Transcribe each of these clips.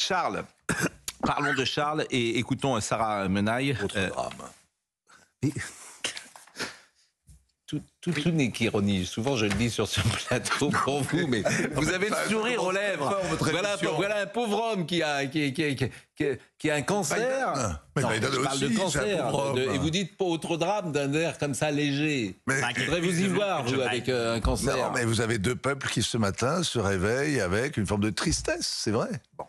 Charles, parlons de Charles et écoutons Sarah Menaille. Autre drame. Tout n'est qu'ironie. Souvent, je le dis sur ce plateau pour vous, mais vous avez le sourire aux lèvres. Voilà un pauvre homme qui a un cancer. Mais Non, Biden je parle de aussi, cancer. c'est un pauvre homme. Et vous dites pas autre drame d'un air comme ça léger. Mais- Je voudrais vous y voir, vous, avec un cancer. Non, mais vous avez deux peuples qui ce matin se réveillent avec une forme de tristesse, c'est vrai. Bon.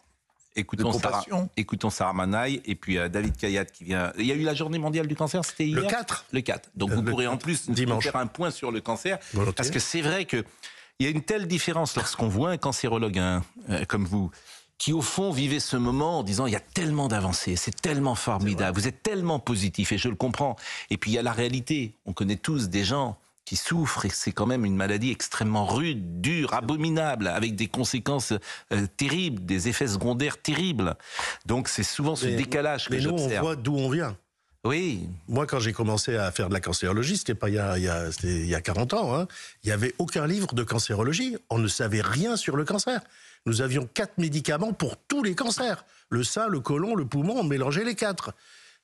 Écoutons Sarah Menaille et puis David Kayat qui vient. Il y a eu la journée mondiale du cancer, c'était hier. Le 4. Le 4. Donc vous pourrez en plus dimanche. faire un point sur le cancer. Volontiers. Parce que c'est vrai qu'il y a une telle différence lorsqu'on voit un cancérologue comme vous, qui au fond vivait ce moment en disant il y a tellement d'avancées, c'est tellement formidable, vous êtes tellement positif et je le comprends. Et puis il y a la réalité, on connaît tous des gens qui souffrent et c'est quand même une maladie extrêmement rude, dure, abominable, avec des conséquences terribles, des effets secondaires terribles. Donc c'est souvent ce décalage que mais nous, on j'observe. voit d'où on vient. Oui. Moi, quand j'ai commencé à faire de la cancérologie, c'était pas c'était il y a 40 ans, hein, il n'y avait aucun livre de cancérologie. On ne savait rien sur le cancer. Nous avions 4 médicaments pour tous les cancers. Le sein, le côlon, le poumon, on mélangeait les 4.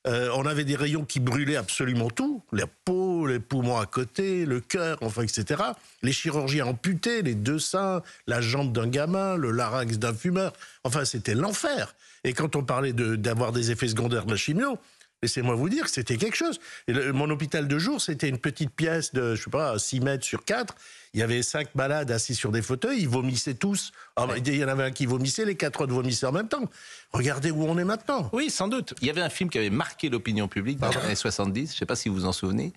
On avait des rayons qui brûlaient absolument tout, la peau, les poumons à côté, le cœur, enfin, etc. Les chirurgies amputées, les 2 seins, la jambe d'un gamin, le larynx d'un fumeur. Enfin, c'était l'enfer. Et quand on parlait d'avoir des effets secondaires de la chimio, laissez-moi vous dire que c'était quelque chose. Et mon hôpital de jour, c'était une petite pièce de, 6 mètres sur 4. Il y avait 5 malades assis sur des fauteuils, ils vomissaient tous. Alors, il y en avait un qui vomissait, les 4 autres vomissaient en même temps. Regardez où on est maintenant. Oui, sans doute. Il y avait un film qui avait marqué l'opinion publique dans les années 70, je ne sais pas si vous vous en souvenez.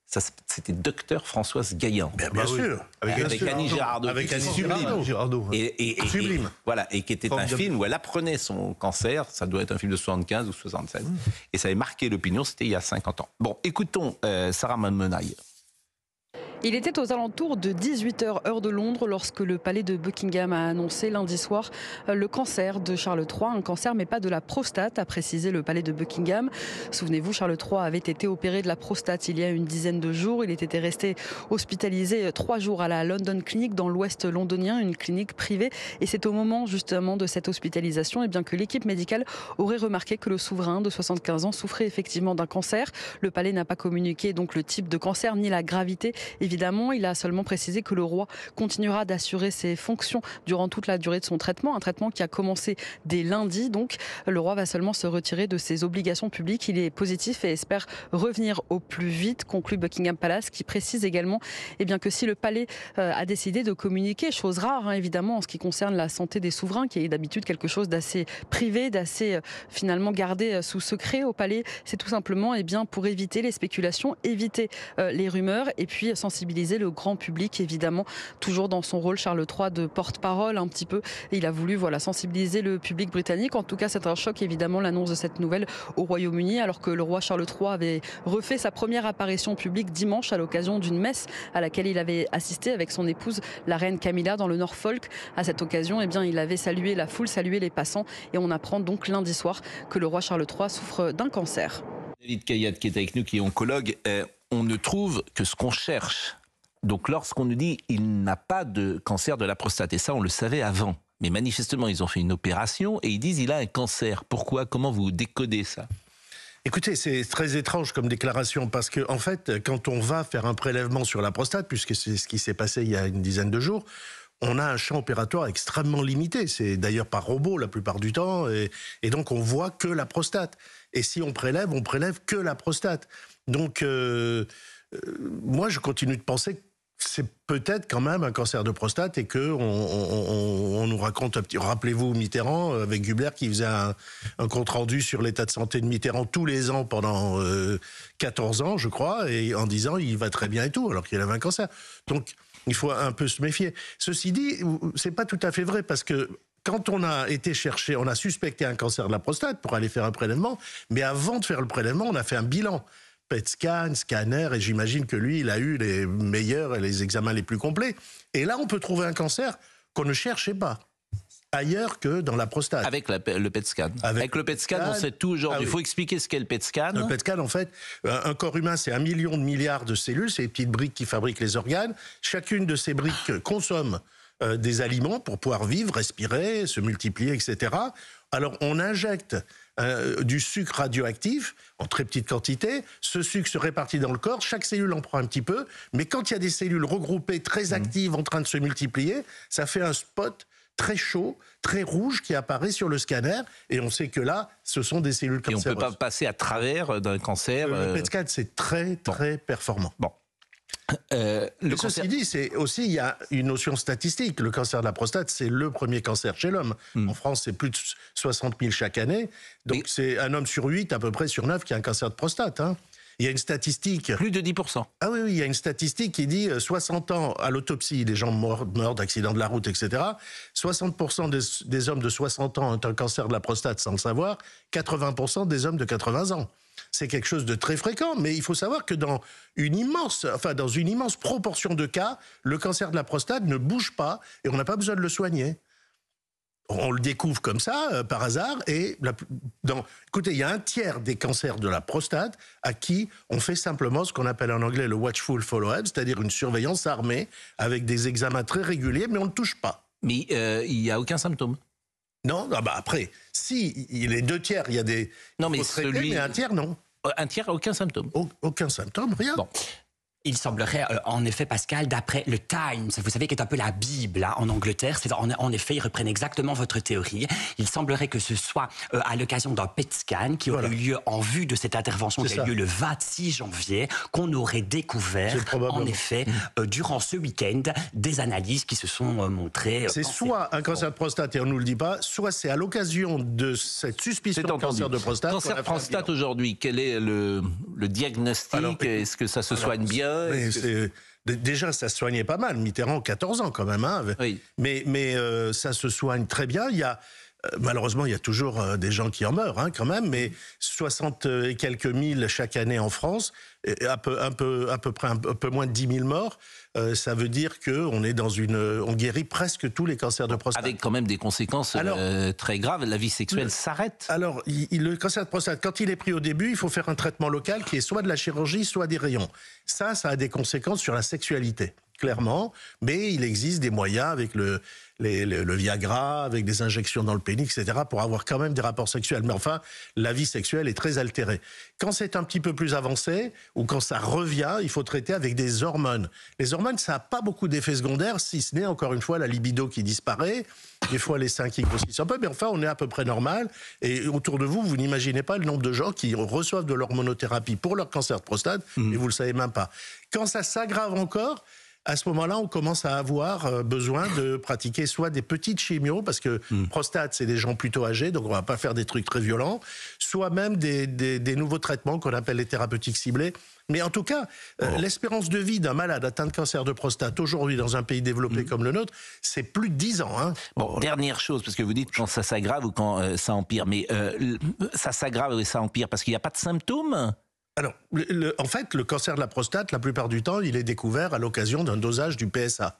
C'était Docteur Françoise Gaillan. Bien sûr. Avec Annie Girardot. Avec Annie Sublime. Girardot. Sublime. Voilà, et qui était un film où elle apprenait son cancer, ça doit être un film de 75 ou 76, et ça avait marqué l'opinion, c'était il y a 50 ans. Bon, écoutons Sarah Menaille. Il était aux alentours de 18h heure de Londres lorsque le palais de Buckingham a annoncé lundi soir le cancer de Charles III. Un cancer mais pas de la prostate, a précisé le palais de Buckingham. Souvenez-vous, Charles III avait été opéré de la prostate il y a une dizaine de jours. Il était resté hospitalisé 3 jours à la London Clinic dans l'ouest londonien, une clinique privée. Et c'est au moment justement de cette hospitalisation que l'équipe médicale aurait remarqué que le souverain de 75 ans souffrait effectivement d'un cancer. Le palais n'a pas communiqué donc le type de cancer ni la gravité. Évidemment, il a seulement précisé que le roi continuera d'assurer ses fonctions durant toute la durée de son traitement, un traitement qui a commencé dès lundi. Donc, le roi va seulement se retirer de ses obligations publiques. Il est positif et espère revenir au plus vite, conclut Buckingham Palace, qui précise également que si le palais a décidé de communiquer, chose rare évidemment en ce qui concerne la santé des souverains, qui est d'habitude quelque chose d'assez privé, d'assez finalement gardé sous secret au palais, c'est tout simplement pour éviter les spéculations, éviter les rumeurs et puis sensibiliser le grand public, évidemment, toujours dans son rôle, Charles III, de porte-parole un petit peu. Et il a voulu sensibiliser le public britannique. En tout cas, c'est un choc, évidemment, l'annonce de cette nouvelle au Royaume-Uni, alors que le roi Charles III avait refait sa première apparition publique dimanche à l'occasion d'une messe à laquelle il avait assisté avec son épouse, la reine Camilla, dans le Norfolk. À cette occasion, il avait salué la foule, salué les passants. Et on apprend donc lundi soir que le roi Charles III souffre d'un cancer. David Kayat qui est avec nous, qui est oncologue, on ne trouve que ce qu'on cherche. Donc lorsqu'on nous dit il n'a pas de cancer de la prostate, et ça on le savait avant, mais manifestement ils ont fait une opération et ils disent il a un cancer. Pourquoi? Comment vous décodez ça? Écoutez, c'est très étrange comme déclaration parce que, en fait, quand on va faire un prélèvement sur la prostate, puisque c'est ce qui s'est passé il y a une dizaine de jours, on a un champ opératoire extrêmement limité. C'est d'ailleurs par robot la plupart du temps, et donc on voit que la prostate. Et si on prélève que la prostate. Donc, moi, je continue de penser que c'est peut-être quand même un cancer de prostate et que on nous raconte un petit... Rappelez-vous Mitterrand avec Gubler qui faisait un compte-rendu sur l'état de santé de Mitterrand tous les ans pendant 14 ans, je crois, et en disant il va très bien et tout, alors qu'il avait un cancer. Donc, il faut un peu se méfier. Ceci dit, c'est pas tout à fait vrai parce que quand on a été chercher, on a suspecté un cancer de la prostate pour aller faire un prélèvement, mais avant de faire le prélèvement, on a fait un bilan. PET scan, scanner, et j'imagine que lui, il a eu les meilleurs et les examens les plus complets. Et là, on peut trouver un cancer qu'on ne cherchait pas ailleurs que dans la prostate. Avec le PET scan. Avec le PET scan, on sait tout aujourd'hui. Il faut expliquer ce qu'est le PET scan. Le PET scan, en fait, un corps humain, c'est 1 million de milliards de cellules, c'est les petites briques qui fabriquent les organes. Chacune de ces briques consomme des aliments pour pouvoir vivre, respirer, se multiplier, etc. Alors on injecte du sucre radioactif en très petite quantité. Ce sucre se répartit dans le corps, chaque cellule en prend un petit peu, mais quand il y a des cellules regroupées, très actives, en train de se multiplier, ça fait un spot très chaud, très rouge qui apparaît sur le scanner, et on sait que là, ce sont des cellules cancéreuses. Et on ne peut pas passer à travers d'un cancer. Le PET scan, c'est très performant. Bon. Ceci dit, il y a une notion statistique. Le cancer de la prostate, c'est le premier cancer chez l'homme. En France, c'est plus de 60 000 chaque année. Donc, c'est un homme sur 8, à peu près sur 9, qui a un cancer de prostate. Il y a une statistique... Plus de 10%. Ah oui, il y a une statistique qui dit 60 ans à l'autopsie, les gens meurent d'accidents de la route, etc. 60% des hommes de 60 ans ont un cancer de la prostate sans le savoir, 80% des hommes de 80 ans. C'est quelque chose de très fréquent, mais il faut savoir que dans une immense proportion de cas, le cancer de la prostate ne bouge pas et on n'a pas besoin de le soigner. On le découvre comme ça, par hasard, et écoutez, il y a un tiers des cancers de la prostate à qui on fait simplement ce qu'on appelle en anglais le watchful follow-up, c'est-à-dire une surveillance armée avec des examens très réguliers, mais on ne touche pas. Mais il n'y a aucun symptôme. Non, après, si, les 2 tiers, il y a des... Non, mais mais un tiers, non. Un tiers, aucun symptôme. Aucun symptôme, rien. Bon. Il semblerait, en effet, Pascal, d'après le Times, vous savez, qui est un peu la Bible en Angleterre, en effet, ils reprennent exactement votre théorie. Il semblerait que ce soit à l'occasion d'un PET scan qui aurait eu lieu en vue de cette intervention qui a eu lieu le 26 janvier, qu'on aurait découvert, en effet, durant ce week-end, des analyses qui se sont montrées. C'est soit un cancer de prostate, et on ne nous le dit pas, soit c'est à l'occasion de cette suspicion de cancer de prostate. Cancer de prostate aujourd'hui, quel est le diagnostic? Est-ce que ça se soigne bien? Déjà, ça se soignait pas mal. Mitterrand, 14 ans quand même. Oui. Mais ça se soigne très bien. Malheureusement, il y a toujours des gens qui en meurent quand même, mais 60 et quelques mille chaque année en France, à peu près un peu moins de 10 000 morts. Ça veut dire qu'on est on guérit presque tous les cancers de prostate. Avec quand même des conséquences très graves. La vie sexuelle s'arrête. Alors, le cancer de prostate, quand il est pris au début, il faut faire un traitement local qui est soit de la chirurgie, soit des rayons. Ça a des conséquences sur la sexualité, clairement. Mais il existe des moyens avec le Viagra, avec des injections dans le pénis, etc., pour avoir quand même des rapports sexuels. Mais enfin, la vie sexuelle est très altérée. Quand c'est un petit peu plus avancé, ou quand ça revient, il faut traiter avec des hormones. Les hormones, ça n'a pas beaucoup d'effets secondaires, si ce n'est, encore une fois, la libido qui disparaît, des fois les seins qui grossissent un peu, mais enfin, on est à peu près normal. Et autour de vous, vous n'imaginez pas le nombre de gens qui reçoivent de l'hormonothérapie pour leur cancer de prostate, et vous ne le savez même pas. Quand ça s'aggrave encore, à ce moment-là, on commence à avoir besoin de pratiquer soit des petites chimios, parce que prostate, c'est des gens plutôt âgés, donc on ne va pas faire des trucs très violents, soit même des nouveaux traitements qu'on appelle les thérapeutiques ciblées. Mais en tout cas, l'espérance de vie d'un malade atteint de cancer de prostate aujourd'hui dans un pays développé comme le nôtre, c'est plus de 10 ans. Bon, dernière chose, parce que vous dites quand ça s'aggrave ou quand ça empire, mais ça s'aggrave et ça empire parce qu'il n'y a pas de symptômes ? Alors, en fait, le cancer de la prostate, la plupart du temps, il est découvert à l'occasion d'un dosage du PSA.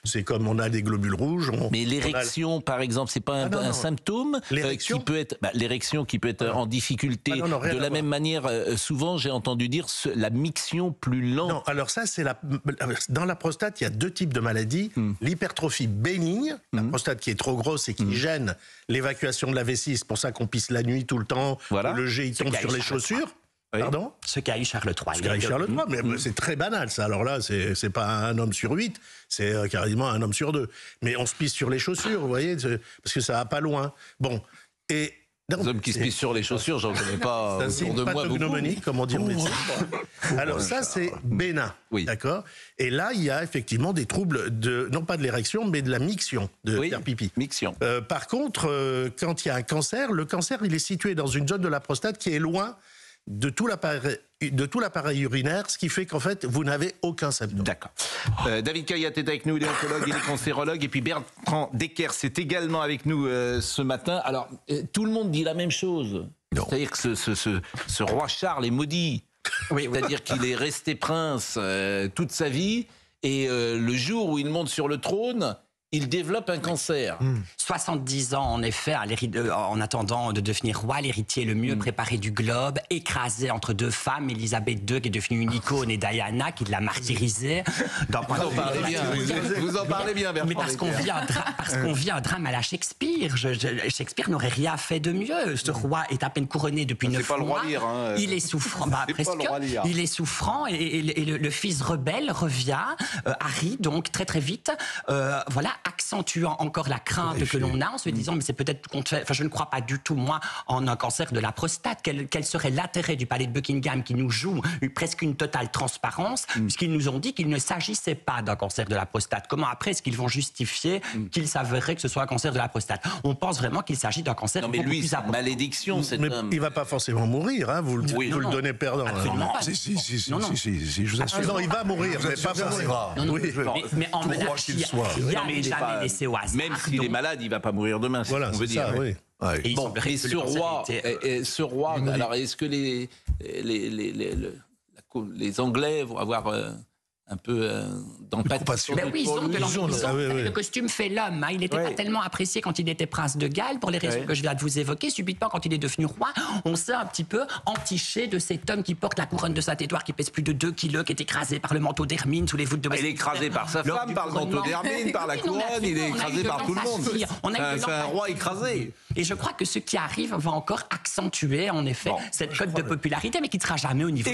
C'est comme on a des globules rouges. Mais l'érection, par exemple, c'est pas un symptôme qui peut être l'érection qui peut être en difficulté. De la même manière, souvent j'ai entendu dire la miction plus lente. Non, alors ça c'est dans la prostate, il y a 2 types de maladies. L'hypertrophie bénigne, la prostate qui est trop grosse et qui gêne l'évacuation de la vessie, c'est pour ça qu'on pisse la nuit tout le temps. Voilà. Le jet il tombe sur les chaussures. Oui. Pardon ? Ce qu'a eu Charles III. Ce qu'a eu Charles III, mais c'est très banal ça. Alors là, c'est pas un homme sur 8, c'est carrément un homme sur 2. Mais on se pisse sur les chaussures, vous voyez, parce que ça va pas loin. Bon, et... Les hommes qui se pissent sur les chaussures, j'en connais pas autour de moi beaucoup. Comme on dit en médecine. Alors ça, c'est bénin, d'accord ? Et là, il y a effectivement des troubles, non pas de l'érection, mais de la miction, de faire pipi. Miction. Par contre, quand il y a un cancer, le cancer, il est situé dans une zone de la prostate qui est loin de tout l'appareil urinaire, ce qui fait qu'en fait, vous n'avez aucun symptôme. D'accord. David Caillatte est avec nous, il est oncologue, il est cancérologue, et puis Bertrand Deckers est également avec nous ce matin. Alors, tout le monde dit la même chose. C'est-à-dire que ce roi Charles est maudit. C'est-à-dire qu'il est resté prince toute sa vie, et le jour où il monte sur le trône, Il développe un cancer. 70 ans, en effet, en attendant de devenir roi, l'héritier le mieux préparé du globe, écrasé entre deux femmes, Elisabeth II qui est devenue une icône et Diana qui l'a martyrisé. Vous en parlez bien, vous en parlez bien, Bertrand. Mais parce qu'on vit un drame à la Shakespeare. Shakespeare n'aurait rien fait de mieux. Ce roi est à peine couronné depuis 9 mois. C'est pas le roi Lear. Hein. Il est souffrant. Presque. Il est souffrant et le fils rebelle revient. Harry, donc très très vite, voilà, accentuant encore la crainte que l'on a en se disant mais c'est peut-être qu'on fait. Enfin, je ne crois pas du tout moi en un cancer de la prostate. Quel serait l'intérêt du palais de Buckingham qui nous joue presque une totale transparence puisqu'ils nous ont dit qu'il ne s'agissait pas d'un cancer de la prostate. Comment après est-ce qu'ils vont justifier qu'il s'avérerait que ce soit un cancer de la prostate? On pense vraiment qu'il s'agit d'un cancer beaucoup plus important. Malédiction, cet homme. Il va pas forcément mourir, hein, vous le donnez perdant. Absolument pas. Si, je vous assure. Non, il va mourir, mais pas forcément. Mais en monarchie, il n'y a jamais laissé au hasard. Même s'il est malade, il va pas mourir demain. Voilà, on veut dire. ça, oui. Ouais. Et Bon, et ce roi, alors est-ce que les Anglais vont avoir un peu d'empathie? Mais oui, ils ont de l'ambition. oui. Le costume fait l'homme. Hein. Il n'était pas tellement apprécié quand il était prince de Galles, pour les raisons que je viens de vous évoquer. Subitement, quand il est devenu roi, on s'est un petit peu entiché de cet homme qui porte la couronne de Saint-Édouard, qui pèse plus de 2 kilos, qui est écrasé par le manteau d'Hermine sous les voûtes de Westminster. Il est écrasé par sa femme, par le manteau d'Hermine, par la couronne, il est écrasé par tout le monde. C'est un roi écrasé. Et je crois que ce qui arrive va encore accentuer, en effet, cette cote de popularité, mais qui ne sera jamais au niveau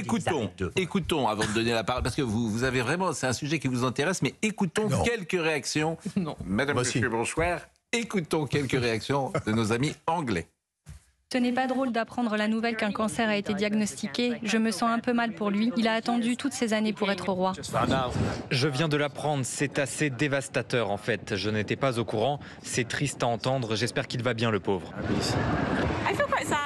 Écoutons, avant de donner la parole, parce que vous avez vraiment, c'est un sujet qui vous intéresse, mais écoutons quelques réactions. Madame, monsieur, bonsoir. Écoutons quelques réactions de nos amis anglais. Ce n'est pas drôle d'apprendre la nouvelle qu'un cancer a été diagnostiqué. Je me sens un peu mal pour lui. Il a attendu toutes ces années pour être roi. Je viens de l'apprendre, c'est assez dévastateur en fait. Je n'étais pas au courant, c'est triste à entendre, j'espère qu'il va bien le pauvre.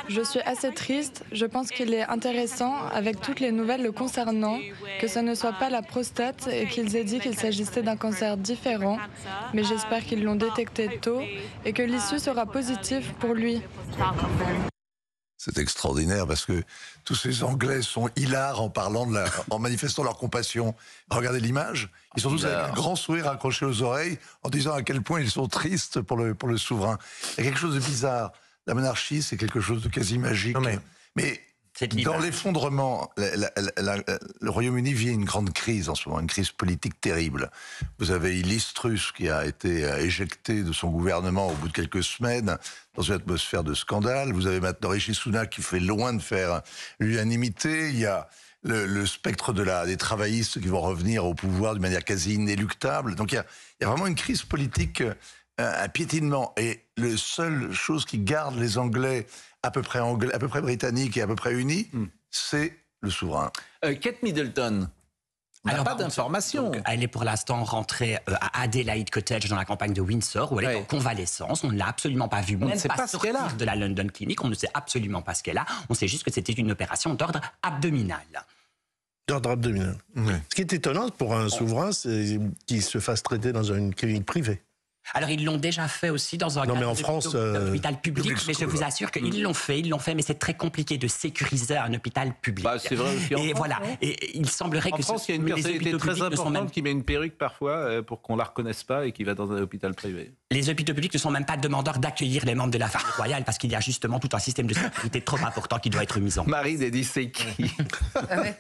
Je suis assez triste. Je pense qu'il est intéressant, avec toutes les nouvelles le concernant, que ce ne soit pas la prostate et qu'ils aient dit qu'il s'agissait d'un cancer différent. Mais j'espère qu'ils l'ont détecté tôt et que l'issue sera positive pour lui. C'est extraordinaire parce que tous ces Anglais sont hilars en manifestant leur compassion. Regardez l'image. Ils sont tous avec un grand sourire accroché aux oreilles en disant à quel point ils sont tristes pour le souverain. Il y a quelque chose de bizarre. La monarchie, c'est quelque chose de quasi magique. Mais dans l'effondrement, le Royaume-Uni vit une grande crise en ce moment, une crise politique terrible. Vous avez Liz Truss qui a été éjecté de son gouvernement au bout de quelques semaines dans une atmosphère de scandale. Vous avez maintenant Rishi Sunak qui fait loin de faire l'unanimité. Il y a le spectre des travaillistes qui vont revenir au pouvoir d'une manière quasi inéluctable. Donc il y a vraiment une crise politique, un piétinement. Et la seule chose qui garde les Anglais à peu près britanniques et à peu près unis, c'est le souverain. Kate Middleton, on n'a pas d'informations. Elle est pour l'instant rentrée à Adelaide Cottage dans la campagne de Windsor où elle est en convalescence. On ne l'a absolument pas vue. On ne sait pas ce qu'elle a. De la London Clinic, on ne sait absolument pas ce qu'elle a. On sait juste que c'était une opération d'ordre abdominal. D'ordre abdominal. Ce qui est étonnant pour un souverain, c'est qu'il se fasse traiter dans une clinique privée. Alors, ils l'ont déjà fait aussi dans un hôpital public, mais je vous assure qu'ils l'ont fait, mais c'est très compliqué de sécuriser un hôpital public. Bah, c'est vrai aussi en France, voilà. Et il semblerait que... En France, il y a une personnalité très importante qui met une perruque parfois pour qu'on la reconnaisse pas et qui va dans un hôpital privé. Les hôpitaux publics ne sont même pas demandeurs d'accueillir les membres de la famille royale parce qu'il y a justement tout un système de sécurité trop important qui doit être mis en place. Marine a dit c'est qui? Elle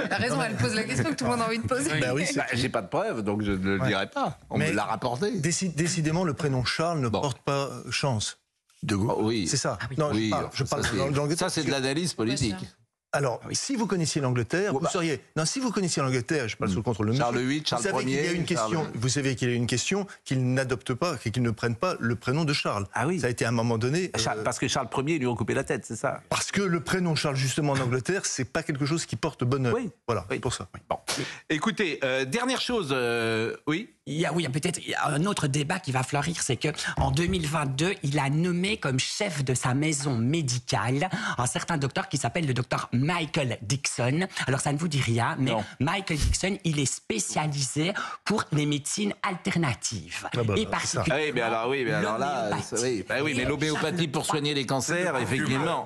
a raison, elle pose la question que tout le monde a envie de poser. Bah oui, j'ai pas de preuve, donc je ne le dirai pas. On me l'a rapporté. Décidément, le prénom Charles ne porte pas chance. De Gaulle. Oui. C'est ça. Non, oui, je parle ça, c'est de l'analyse politique. Alors, si vous connaissiez l'Angleterre, vous seriez... Non, si vous connaissiez l'Angleterre, je parle sous le contrôle de monsieur. Charles VIII, Charles Ier... Vous savez qu'il y a une question qu'ils n'adoptent pas, qu'ils ne prennent pas le prénom de Charles. Ah oui. Ça a été à un moment donné... Parce que Charles Ier, ils lui ont coupé la tête, c'est ça? Parce que le prénom Charles, justement, en Angleterre, c'est pas quelque chose qui porte bonheur. Oui. Voilà, pour ça. Bon. Écoutez, dernière chose, oui. Il y a peut-être un autre débat qui va fleurir, c'est que en 2022, il a nommé comme chef de sa maison médicale un certain docteur qui s'appelle le docteur Michael Dixon. Alors, ça ne vous dit rien, mais Non. Michael Dixon, il est spécialisé pour les médecines alternatives. Ah bah, et c'est ça. particulièrement Oui, mais alors là, mais l'homéopathie pour soigner les cancers, effectivement.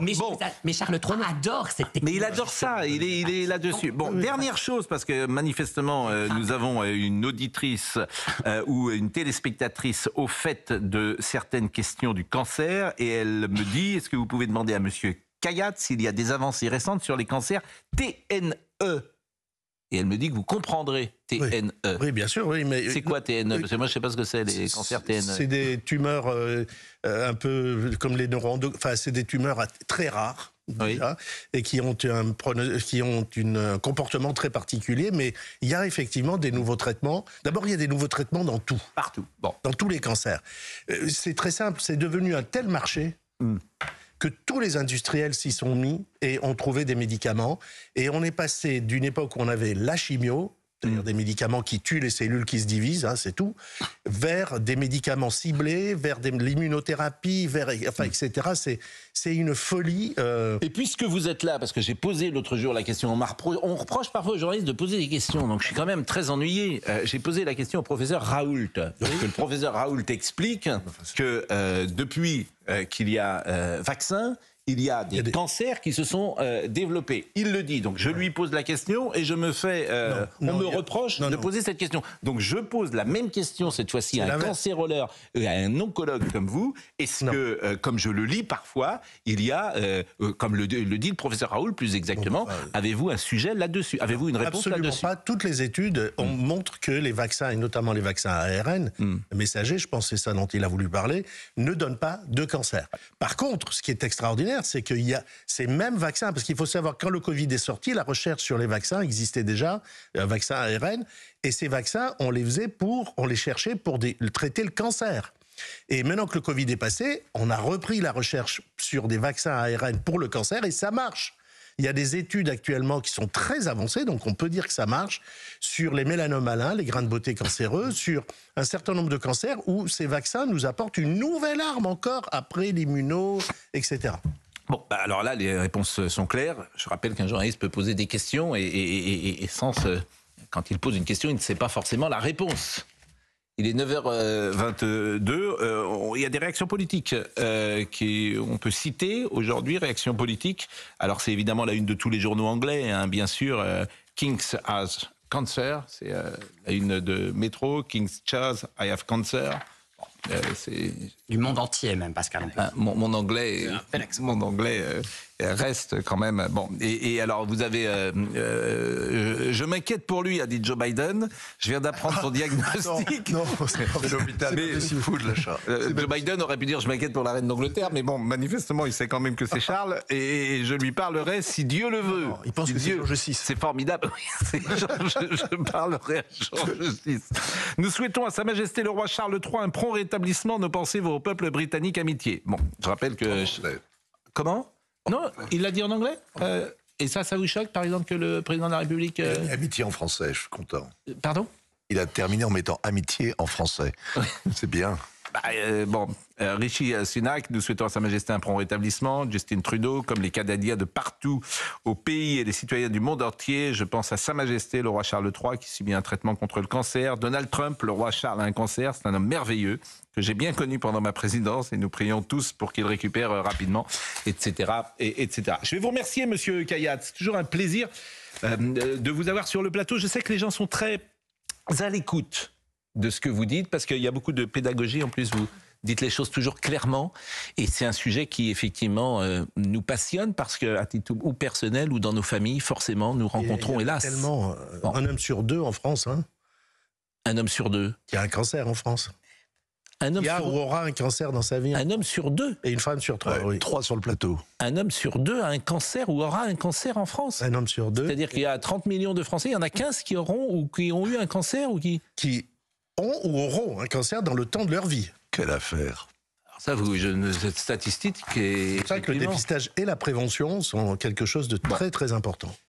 Mais Charles III adore cette technique. Mais il adore ça, il est là-dessus. Bon, dernière chose, parce que manifestement, nous avons une auditrice ou une téléspectatrice au fait de certaines questions du cancer, et elle me dit, est-ce que vous pouvez demander à monsieur Kayat s'il y a des avancées récentes sur les cancers TNE? Et elle me dit que vous comprendrez TNE. Oui, bien sûr, oui. Mais C'est quoi TNE? Parce que moi, je ne sais pas ce que c'est, les cancers TNE. C'est des tumeurs un peu comme les neuroendocrines. Enfin, c'est des tumeurs très rares. Déjà, et qui ont un comportement très particulier, mais il y a effectivement des nouveaux traitements. D'abord, il y a des nouveaux traitements dans tout. Partout. Bon. Dans tous les cancers. C'est très simple, c'est devenu un tel marché que tous les industriels s'y sont mis et ont trouvé des médicaments. Et on est passé d'une époque où on avait la chimio, c'est-à-dire des médicaments qui tuent les cellules qui se divisent, hein, c'est tout, vers des médicaments ciblés, vers l'immunothérapie, etc. C'est une folie. Et puisque vous êtes là, parce que j'ai posé l'autre jour la question, on reproche parfois aux journalistes de poser des questions, donc je suis quand même très ennuyé. J'ai posé la question au professeur Raoult. Parce que le professeur Raoult explique que depuis qu'il y a vaccin, il y a des cancers qui se sont développés. Il le dit. Donc je lui pose la question et je me fais... on me reproche de poser cette question. Donc je pose la même question cette fois-ci à un cancérologue et à un oncologue comme vous. Est-ce que, comme je le lis parfois, il y a, comme le dit le professeur Raoult plus exactement, avez-vous un sujet là-dessus? Avez-vous une réponse là-dessus? Absolument pas. Toutes les études montrent que les vaccins, et notamment les vaccins à ARN messagers, je pense que c'est ça dont il a voulu parler, ne donnent pas de cancer. Par contre, ce qui est extraordinaire, c'est qu'il y a ces mêmes vaccins, parce qu'il faut savoir, quand le Covid est sorti, la recherche sur les vaccins existait déjà, un vaccin ARN, et ces vaccins, on les cherchait pour traiter le cancer. Et maintenant que le Covid est passé, on a repris la recherche sur des vaccins ARN pour le cancer, et ça marche. Il y a des études actuellement qui sont très avancées, donc on peut dire que ça marche, sur les mélanomes malins, les grains de beauté cancéreux, sur un certain nombre de cancers où ces vaccins nous apportent une nouvelle arme encore après l'immuno, etc. Bon, bah alors là, les réponses sont claires. Je rappelle qu'un journaliste peut poser des questions et quand il pose une question, il ne sait pas forcément la réponse. Il est 9h22. Il y a des réactions politiques on peut citer aujourd'hui, réactions politiques. Alors c'est évidemment la une de tous les journaux anglais, hein, bien sûr. King's has cancer, c'est la une de Métro. King's Charles, I have cancer. C'est du monde entier même, Pascal. Mon anglais reste quand même bon. Et alors vous avez, je m'inquiète pour lui, a dit Joe Biden. Je viens d'apprendre son diagnostic. Non, c'est l'hôpital. Joe Biden aurait pu dire je m'inquiète pour la reine d'Angleterre, mais bon, manifestement il sait quand même que c'est Charles et je lui parlerai si Dieu le veut. Non, il pense que c'est George VI. C'est formidable. Je parlerai à George VI. Nous souhaitons à Sa Majesté le roi Charles III un prompt rétablissement. Nos pensées vont au peuple britannique amitié. Bon, je rappelle que... Comment? Non, il l'a dit en anglais et ça vous choque, par exemple, que le président de la République... Amitié en français, je suis content. Pardon? Il a terminé en mettant amitié en français. C'est bien. Rishi Sunak, nous souhaitons à Sa Majesté un prompt rétablissement. Justin Trudeau, comme les Canadiens de partout au pays et les citoyens du monde entier, je pense à Sa Majesté le roi Charles III qui subit un traitement contre le cancer. Donald Trump, le roi Charles a un cancer, c'est un homme merveilleux que j'ai bien connu pendant ma présidence et nous prions tous pour qu'il récupère rapidement, etc., etc. Je vais vous remercier, Monsieur Kayat. C'est toujours un plaisir de vous avoir sur le plateau. Je sais que les gens sont très à l'écoute de ce que vous dites, parce qu'il y a beaucoup de pédagogie. En plus, vous dites les choses toujours clairement. Et c'est un sujet qui, effectivement, nous passionne, parce qu'à titre ou personnel ou dans nos familles, forcément, nous rencontrons, hélas... Tellement, un homme sur deux en France. Hein, un homme sur deux. Qui a un cancer en France. Un homme ou aura un cancer dans sa vie. Un homme sur deux. Et une femme sur trois, oui. 3 sur le plateau. Un homme sur deux a un cancer ou aura un cancer en France. Un homme sur deux. C'est-à-dire qu'il y a 30 millions de Français, il y en a 15 qui auront ou qui ont eu un cancer ou qui ont ou auront un cancer dans le temps de leur vie. Quelle affaire. Alors ça, cette statistique est... C'est pour ça que le dépistage et la prévention sont quelque chose de très très important.